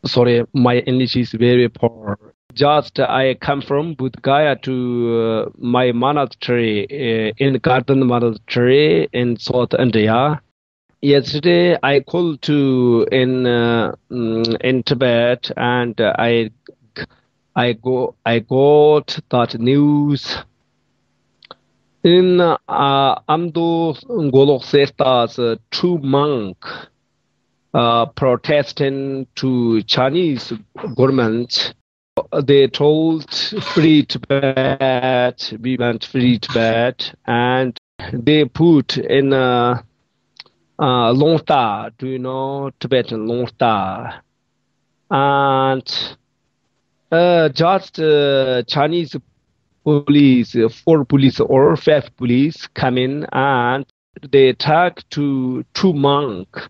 Sorry, my English is very poor. Just I come from Bodh Gaya to my monastery in Garden Monastery in South India. Yesterday I called to in Tibet, and I got that news. In Amdo Golok Serta's two monks protesting to Chinese government. They told free Tibet, we want free Tibet, and they put in Longta. Do you know Tibetan Longta? And just Chinese police, 4 police or 5 police come in, and they attack to 2 monks,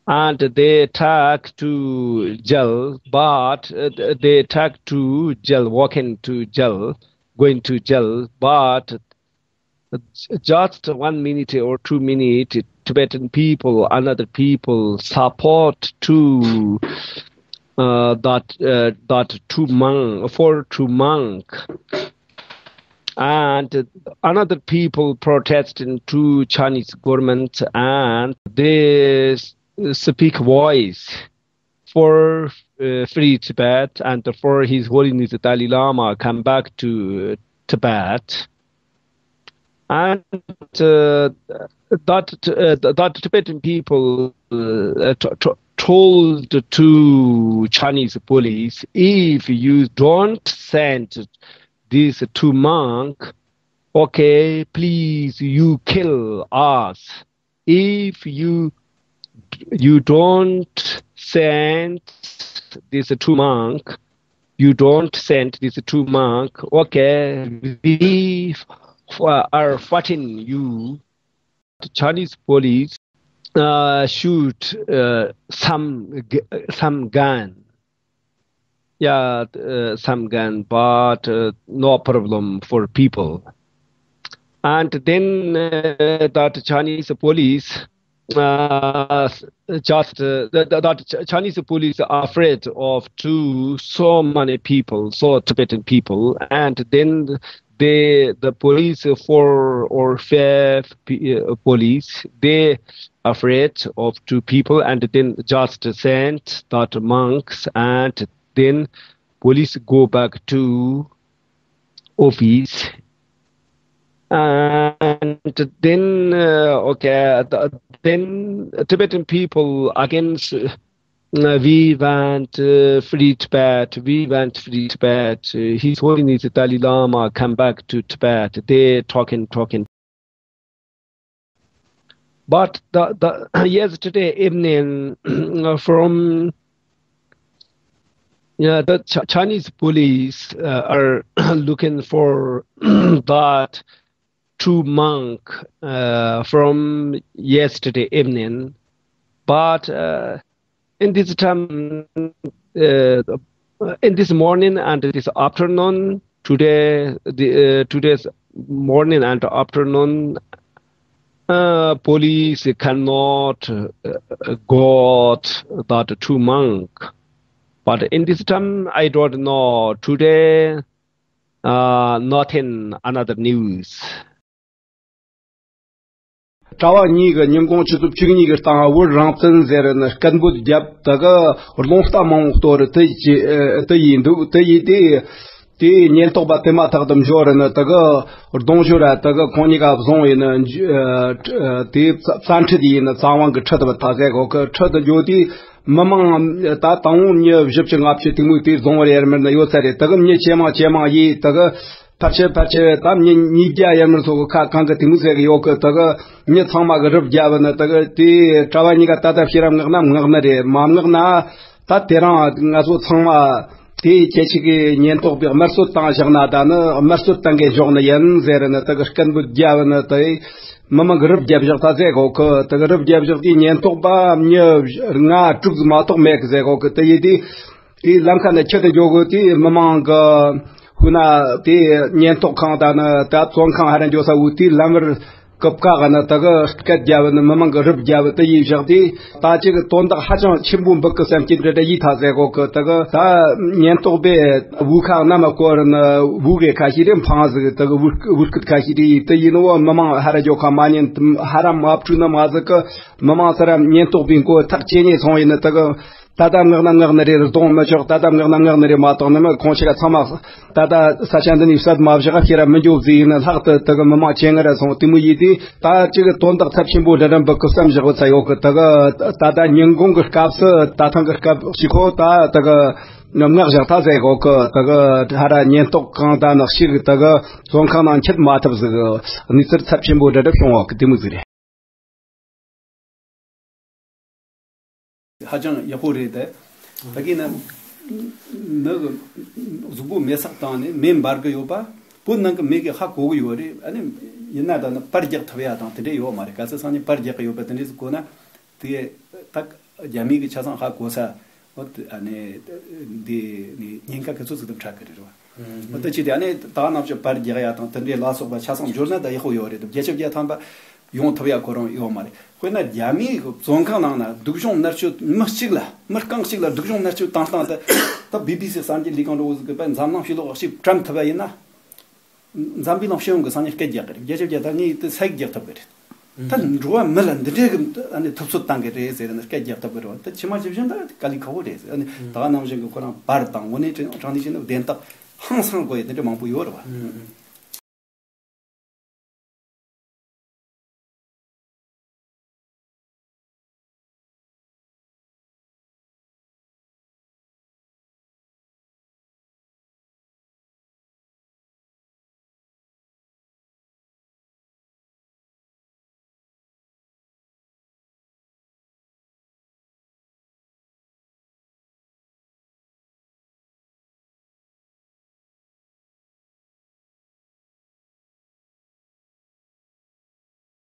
and they attack to jail, but they attack to jail, walking to jail, going to jail, but just 1 minute or 2 minutes, Tibetan people, another people support to that 2 monks, for 2 monks. And another people protesting to Chinese government, and they speak voice for free Tibet and for His Holiness Dalai Lama come back to Tibet. And that Tibetan people told to Chinese police, if you don't send these 2 monks, okay, please, you kill us. If you don't send these 2 monks, okay, we are fighting you. The Chinese police shoot some gun. Yeah, some gun, but no problem for people. And then that Chinese police, that Chinese police are afraid of so many people, so Tibetan people, and then the police, 4 or 5 police, they afraid of 2 people, and then just sent that monks, and then police go back to office, and then then Tibetan people against we want free Tibet, His Holiness Dalai Lama come back to Tibet. They talking. But the yesterday evening from the Chinese police are looking for that 2 monks from yesterday evening, but in this time, in this morning and this afternoon, today's morning and afternoon, police cannot got that 2 monks. But in this time, I don't know. Today, nothing, another news. Tawa niga nyamgong chitup chigniga tanga wur ramptan zerana kanbud jab taga longsta mongtor ti nientok ba tema tagdam jorana taga donjura taga koniga bzon ti sanchidi na sawang chadba taze go chad jodi mamang ta taung nye jipching apchi timu ti zongre ermer na yosare taga nye chema yi taga Pache tam ni ja yamr so ka kanga timusega yok taga ni thama ga rub javana taga ti trawani ga tata firam ngna re mamngna ta tera ngaso thama ti chechigi nyentok bi marso ta jagna dana marso tange jogna yan zerana taga kan bu javana tai mama grub jab jagta ze go ko taga rub jab jagti nyentok ba nye nga truk ma tok mek ze go ko ti ti lamka na chete jogo ti mama ga Huna ti nyentok kang dana ta zong kang haran josa uti lamar 급가가나 다가 스켓자는 마망가 럽자부터 이적디 다 지금 돈다 하정 친분 벗고 삼기들의 이타세고 그 다가 다 년도배 우카 남아고는 우게 가시림 방아즈 다가 우르크 가시리 때이노 마망 하라조 가만인 하람 앞주나 마즈가 마망 사람 년도빈고 탁제니 송이나 다가 다담나나나리 동마적 다담나나나리 마토나마 콘치가 참아 다다 사찬드니 사드 마브자가 키라 문조지나 하트 다가 마마 쳔가라 송 티무이디 다 지가 돈다 탑신보다는 버크삼자고 사요 그다가 다다 년공거 값서 다탕거 값 시고 다가 남나자 타제고 그다가 하라 년톡 강다 낚시 다가 송카만 쳇 마탑스 니서 탑신보다도 평와 그티무지리 하정 야포레데 여기는 너가 주부 메삭다네 멤버가 요바 본능가 메게 하고 요리 아니 옛날에는 빠르게 타야다 되게 요 말이 가서 산이 빠르게 요바 되는 거나 뒤에 딱 야미기 차선 하고서 아니 디 년가 계속 좀 찾거든요. 어떻게 안에 다 나죠 빠르게 야다 되게 라서 바 차선 조르나다 이거 요리 제첩게 탄바 용 타야 거론 요 말이 그러나 야미 zonkanana dugjon narchu machigla markangsigla dugjon narchu tantanta ta BBC sanji likan roz ke ben zamnan filo shi tram tabayina zambi no shon go sanji ke jakar jeje jata ni te sag jakta ber tan ruwa melan de ani topsut tange re zeren ke jakta ber ta chima jibjen da kali khawo re ani ta nam jeng ko bar tang woni chandi chen den ta 항상 거에 내 망부 요러 봐.